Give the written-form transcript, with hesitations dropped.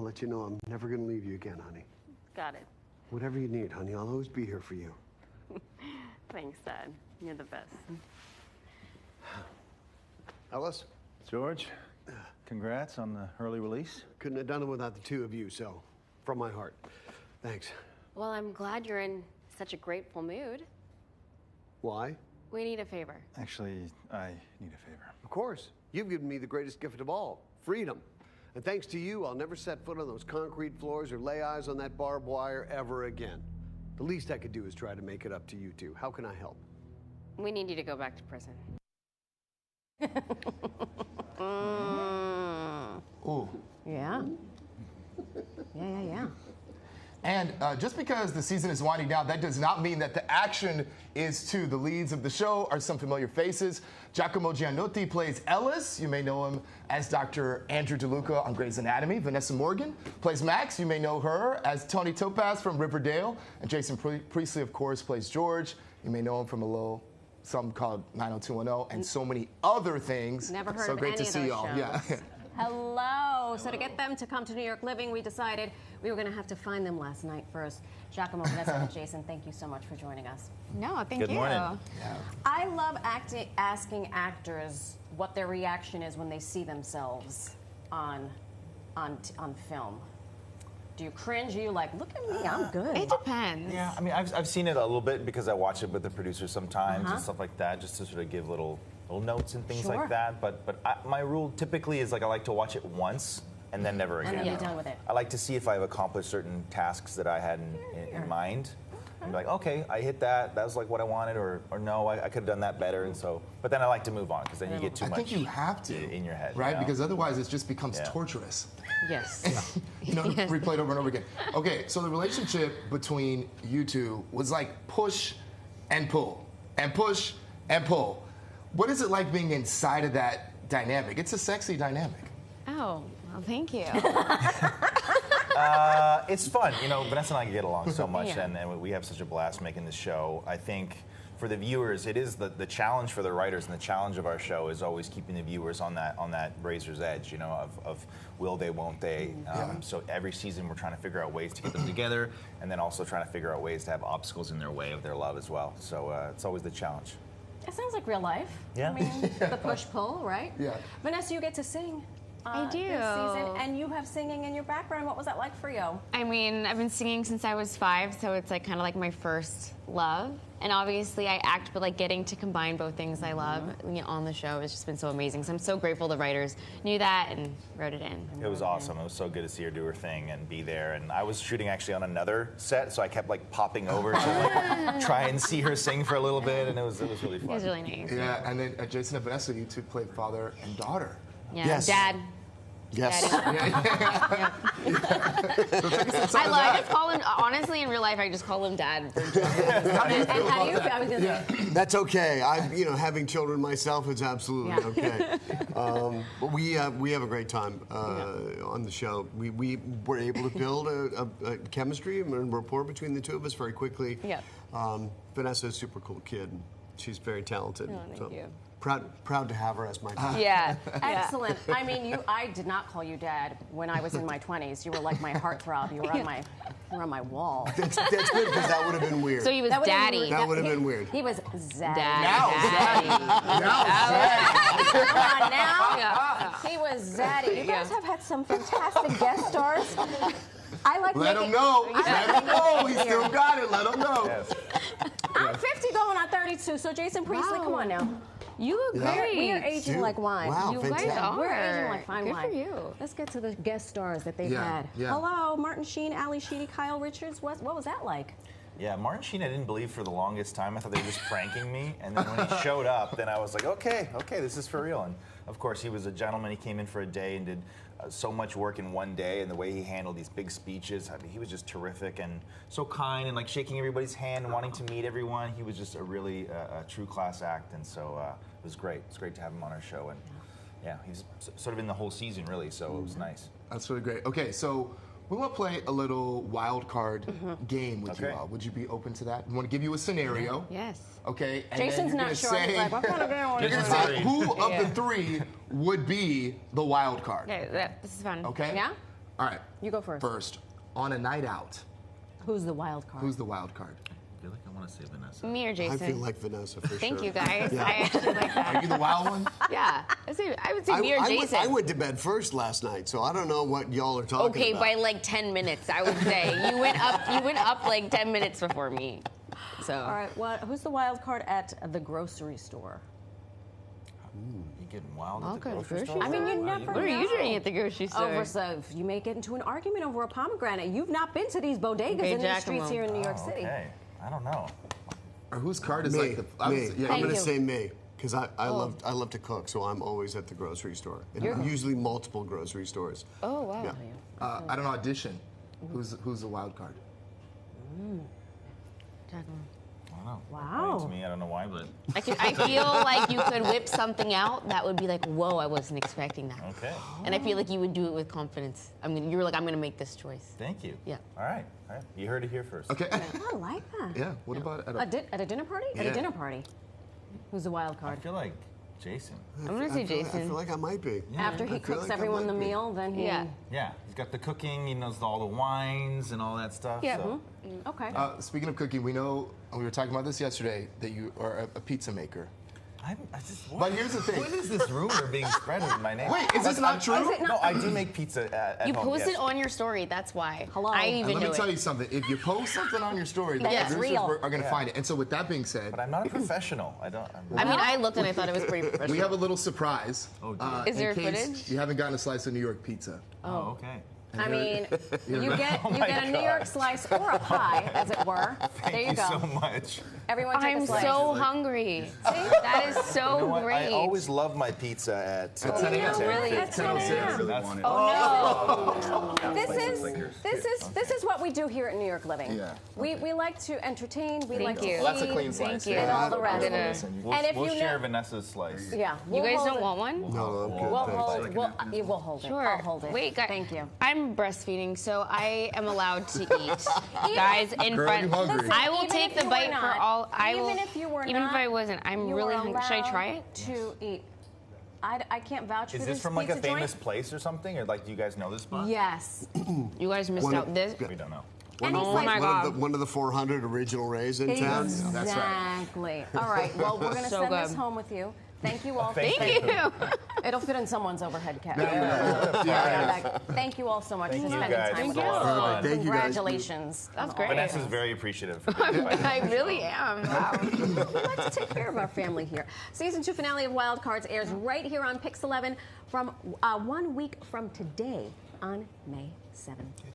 let you know I'm never going to leave you again, honey. Got it. Whatever you need, honey, I'll always be here for you. Thanks, Dad. You're the best. Ellis? George, congrats on the early release. Couldn't have done it without the two of you, so from my heart, thanks. Well, I'm glad you're in such a grateful mood. Why? We need a favor. Actually, I need a favor. Of course. You've given me the greatest gift of all, freedom. And thanks to you, I'll never set foot on those concrete floors or lay eyes on that barbed wire ever again. The least I could do is try to make it up to you two. How can I help? We need you to go back to prison. Ooh. Yeah. Yeah. And just because the season is winding down, that does not mean that the action is too. The leads of the show are some familiar faces. Giacomo Gianniotti plays Ellis. You may know him as Dr. Andrew DeLuca on Grey's Anatomy. Vanessa Morgan plays Max. You may know her as Tony Topaz from Riverdale. And Jason Priestley, of course, plays George. You may know him from something called 90210 and so many other things. Never heard so of great any to of see those y'all. shows. Yeah. Hello. So to get them to come to New York Living, we decided we were going to have to find them last night first. Giacomo, Vanessa, and Jason, thank you so much for joining us. No, thank Good you. morning. Yeah. I love asking actors what their reaction is when they see themselves on film. Do you cringe? Are you like, look at me, I'm good? It depends. Yeah, I mean, I've seen it a little bit because I watch it with the producers sometimes and stuff like that, just to sort of give little notes and things Sure. like that. But my rule typically is like I like to watch it once and then never again. And then you're done with it. I like to see if I've accomplished certain tasks that I had in mind. And be like, okay, I hit that. That was like what I wanted, or no, I could have done that better. And so, but then I like to move on because then you get too I much. think you have to. In your head, right? you know? Because otherwise it just becomes Yeah. torturous. Yes. Replayed over and over again. Okay, so the relationship between you two was like push and pull, and push and pull. What is it like being inside of that dynamic? It's a sexy dynamic. Oh, well, thank you. It's fun. You know, Vanessa and I get along so much, Yeah. and we have such a blast making this show. I think for the viewers, it is the challenge for the writers, and the challenge of our show is always keeping the viewers on that razor's edge, you know, of will they, won't they. So every season we're trying to figure out ways to get them together, and then also trying to figure out ways to have obstacles in their way of their love as well. So it's always the challenge. It sounds like real life. Yeah. I mean, the push-pull, right? Yeah. Vanessa, you get to sing. I do. This season, and you have singing in your background. What was that like for you? I mean, I've been singing since I was 5, so it's like kind of like my first love. And obviously I act, but like getting to combine both things I love on the show has just been so amazing. So I'm so grateful the writers knew that and wrote it in. It was awesome. It was so good to see her do her thing and be there. And I was shooting actually on another set, so I kept like popping over to like try and see her sing for a little bit, and it was really fun. It was really nice. Yeah, and then Jason and Vanessa, you two played father and daughter. Yeah. Yes. Dad. Yes. Daddy. I just call him, honestly, in real life, I just call him Dad. And how do you feel? I was gonna say, That's okay. Having children myself is absolutely okay. But we have a great time on the show. We were able to build a chemistry and rapport between the two of us very quickly. Yeah. Vanessa's a super cool kid. She's very talented. Oh, thank you. Proud to have her as my dad. Yeah. excellent. I mean, I did not call you Dad when I was in my 20s. You were like my heartthrob. You were on my wall. That's good because that would have been weird. So he was Daddy. That would have been weird. He was Zaddy. Daddy. Come on now. He was Zaddy. You guys have had some fantastic guest stars. I like Let making- him know. Let him know. He Yeah. still got it. Let him know. Yes. I'm 50 going on 32, so Jason Priestley, come on now. You look great. We are aging Dude, like wine. wow, You fantastic. guys are. We're aging like fine Good wine. for you. Let's get to the guest stars that they've Yeah, had. yeah. Hello, Martin Sheen, Ali Sheedy, Kyle Richards. What was that like? Yeah, Martin Sheen, I didn't believe for the longest time. I thought they were just pranking me. And then when he showed up, then I was like, okay, this is for real. And of course, he was a gentleman. He came in for a day and did so much work in one day. And the way he handled these big speeches, I mean, he was just terrific and so kind and like shaking everybody's hand and wanting to meet everyone. He was just a really a true class act. And so it was great. It's great to have him on our show. And yeah, he's sort of in the whole season, really. So it was nice. That's really great. Okay, so we want to play a little wild card game with you Okay. all. Would you be open to that? We want to give you a scenario. Yes. Okay. And Jason's then you're not gonna sure. Say, He's like, what kind of game are you're we gonna doing? say who of the three would be the wild card. Okay, this is fun. Okay. Yeah? All right. You go first. First, on a night out, Who's the wild card? who's the wild card? I feel like I want to say Vanessa. Me or Jason? I feel like Vanessa for sure. Thank you, guys. Yeah. I actually like that. Are you the wild one? Yeah, I would say me or Jason. I went to bed first last night, so I don't know what y'all are talking Okay, about. by like 10 minutes, I would say. You went up like 10 minutes before me. So. All right. Who's the wild card at the grocery store? You getting wild I'll at the go grocery grocery store? I mean, you Wow, never What are you know. doing at the grocery store? Over so you may get into an argument over a pomegranate. You've not been to these bodegas Okay, in the streets Giacomo. here in New York City. Okay, I don't know. Or whose card is Me, like the? me. Yeah, I'm Thank going to you. say me because I love to cook, so I'm always at the grocery store, and usually multiple grocery stores. Oh, wow. Yeah. at an audition, who's the wild card? Giacomo. I don't know. Wow. It's me. I don't know why, but I feel like you could whip something out that would be like, whoa, I wasn't expecting that. okay. And I feel like you would do it with confidence. You were like, I'm going to make this choice. Thank you. Yeah. All right. You heard it here first. Okay. I like that. Yeah. What about At a dinner party? At Yeah. a dinner party. Who's the wild I card? feel like Jason. I'm going to say I Jason. feel like I might be. After he I feel cooks like I everyone the might be. meal, then he. Yeah. Yeah, he's got the cooking. He knows all the wines and all that stuff. Yeah. So. Okay. Speaking of cooking, we know we were talking about this yesterday that you are a pizza maker. But here's the thing. What is this rumor being spread with my name? Wait, is this not true? Is it No, I do make pizza at You home. posted yes. on your story, that's why. Hello. I And even Let knew me tell it. you something. If you post something on your story, the Then it's producers real. are going to find it. And so with that being said, But I'm not a professional. I don't. I mean, I looked and I thought it was pretty professional. we have a little surprise. Oh, dear. Is there in case footage? you haven't gotten a slice of New York pizza. Oh, okay. I mean, you get Oh my a New God. York slice or a pie, as it were. There you go. so much. Everyone take I'm a slice. so hungry. That is so You know what? great. I always love my pizza at 10 Oh, a.m. really? At 10 a.m. That's- This is what we do here at New York Living. Yeah. We like to entertain. We Thank like to you. feed. Well, that's a clean slice. Thank you. And all the rest. I'm gonna- And if We'll you share know- Vanessa's slice. Yeah. You we'll guys hold don't it. want one? No, I'm good. We'll thanks. hold it. We'll hold it. Sure. I'll hold it. Wait, guys. Thank you. I'm breastfeeding, so I am allowed to eat. Guys, in Girl, front. you hungry. Listen, I will even take if the you bite were for not- all. I will. Even if you were Even not, if I wasn't, I'm you really are hungry. Should I try allowed it? To eat. I can't vouch Is for this from like a pizza joint. famous place or something, or like do you guys know this spot? Yes. You guys missed One out of- this. We don't know. Any Oh place- my God. One of the 400 original Rays in town. Exactly. All right. Well, we're going to So send this good. home with you. Thank you all. Thank Thank you. It'll fit in someone's overhead cap. Yeah. Thank you all so much Thank for you spending guys. time It's with a lot of us. fun. Thank you guys. Congratulations. That's great. Vanessa's very appreciative for being invited. I really am. Wow. We like to take care of our family here. Season 2 finale of Wildcards airs right here on Pix 11 from 1 week from today on May 7th.